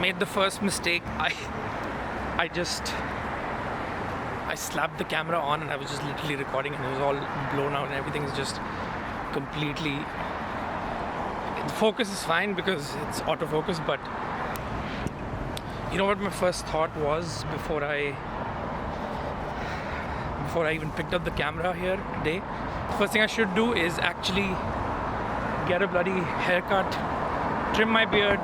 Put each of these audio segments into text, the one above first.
made the first mistake. I slapped the camera on and I was just literally recording and it was all blown out and everything is just completely... The focus is fine because it's autofocus, but you know what my first thought was before I even picked up the camera here today? The first thing I should do is actually get a bloody haircut, trim my beard.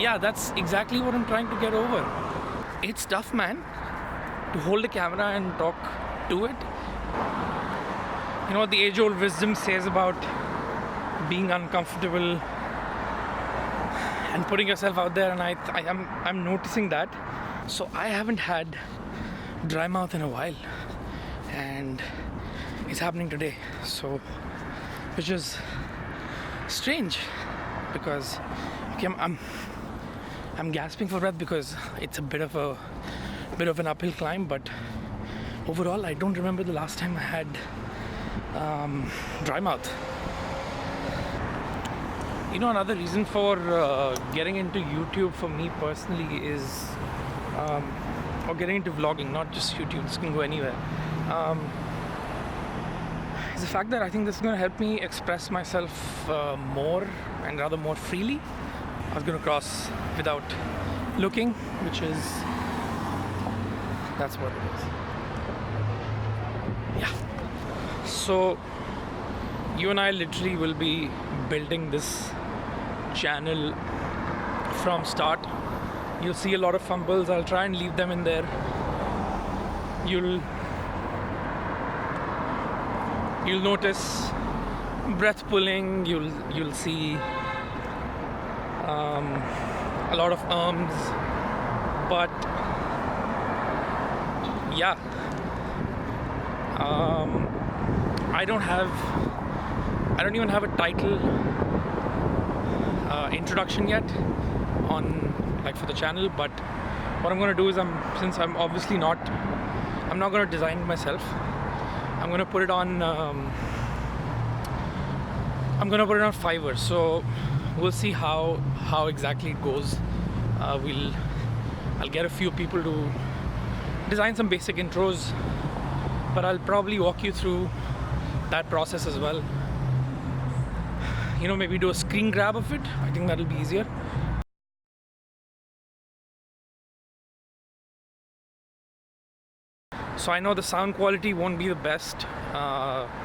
Yeah, that's exactly what I'm trying to get over. It's tough, man, to hold a camera and talk to it. You know what the age-old wisdom says about being uncomfortable and putting yourself out there, and I'm noticing that. So I haven't had dry mouth in a while, and it's happening today. So, which is strange because okay, I'm gasping for breath because it's a bit of an uphill climb, but overall I don't remember the last time I had dry mouth. You know, another reason for getting into YouTube for me personally is or getting into vlogging, not just YouTube, this can go anywhere, is the fact that I think this is going to help me express myself more and rather more freely. I was going to cross without looking, which is, that's what it is. Yeah. So you and I literally will be building this channel from start. You'll see a lot of fumbles. I'll try and leave them in there. You'll notice breath pulling. You'll see a lot of arms, but yeah, I don't even have a title introduction yet on for the channel, but what I'm going to do is since I'm obviously I'm not going to design it myself. I'm going to put it on Fiverr, so we'll see how exactly it goes. I'll get a few people to design some basic intros, but I'll probably walk you through that process as well. You know, maybe do a screen grab of it. I think that'll be easier. So I know the sound quality won't be the best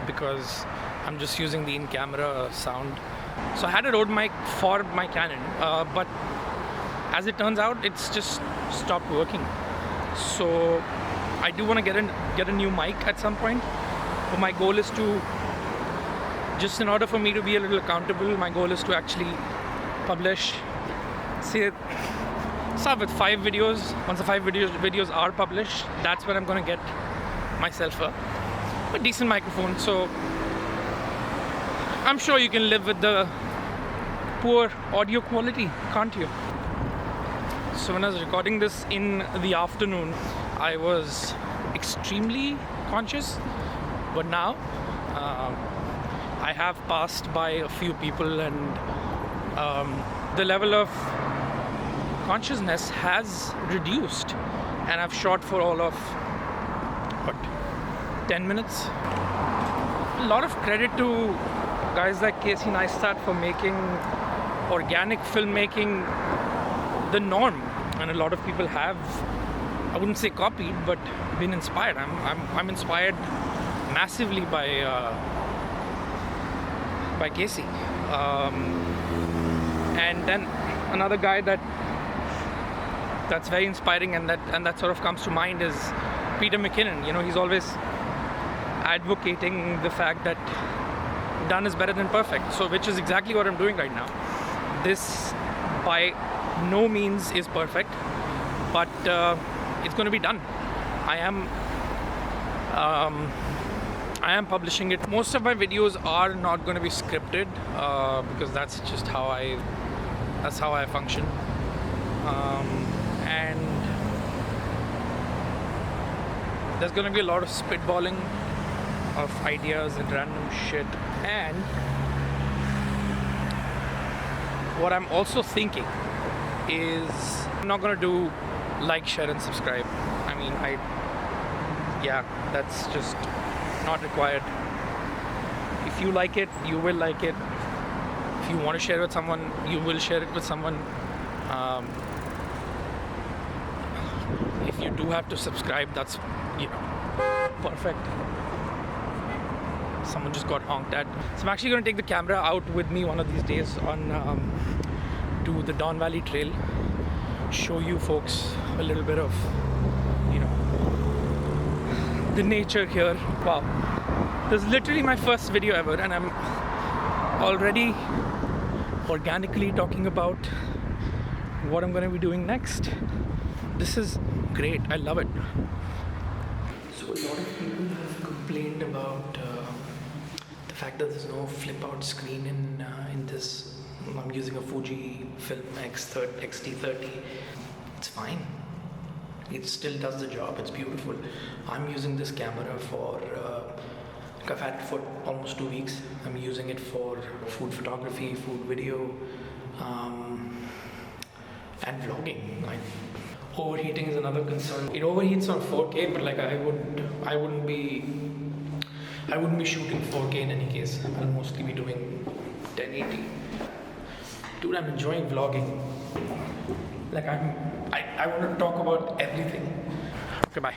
because I'm just using the in-camera sound. So I had a Rode mic for my Canon, but as it turns out, it's just stopped working. So I do want to get a new mic at some point. But my goal is to, just in order for me to be a little accountable, my goal is to actually publish, start with 5 videos. Once the 5 videos are published, that's when I'm going to get myself a decent microphone. So I'm sure you can live with the poor audio quality, can't you? So when I was recording this in the afternoon, I was extremely conscious, but now I have passed by a few people and the level of consciousness has reduced, and I've shot for all of 10 minutes. A lot of credit to guys like Casey Neistat for making organic filmmaking the norm, and a lot of people have, I wouldn't say copied, but been inspired. I'm inspired massively by Casey, and then another guy that's very inspiring and that sort of comes to mind is Peter McKinnon. You know, he's always advocating the fact that done is better than perfect. So which is exactly what I'm doing right now. This by no means is perfect, but it's going to be done. I am publishing it. Most of my videos are not going to be scripted because that's just how I function. And there's going to be a lot of spitballing of ideas and random shit, and what I'm also thinking is I'm not gonna do like, share, and subscribe. I mean, that's just not required. If you like it, you will like it. If you want to share it with someone, you will share it with someone. If you do have to subscribe, that's, perfect. Someone just got honked at. So I'm actually going to take the camera out with me one of these days on to the Don Valley Trail. Show you folks a little bit of, the nature here. Wow. This is literally my first video ever, and I'm already organically talking about what I'm going to be doing next. This is great. I love it. So a lot of people have complained about the fact that there's no flip out screen in this. I'm using a Fujifilm X-T30. It's fine. It still does the job. It's beautiful. I'm using this camera for I've had it for almost 2 weeks. I'm using it for food photography, food video, and vlogging. Like, overheating is another concern. It overheats on 4K, but like I wouldn't be shooting 4K in any case. I'll mostly be doing 1080. Dude, I'm enjoying vlogging. Like I want to talk about everything. Okay, bye.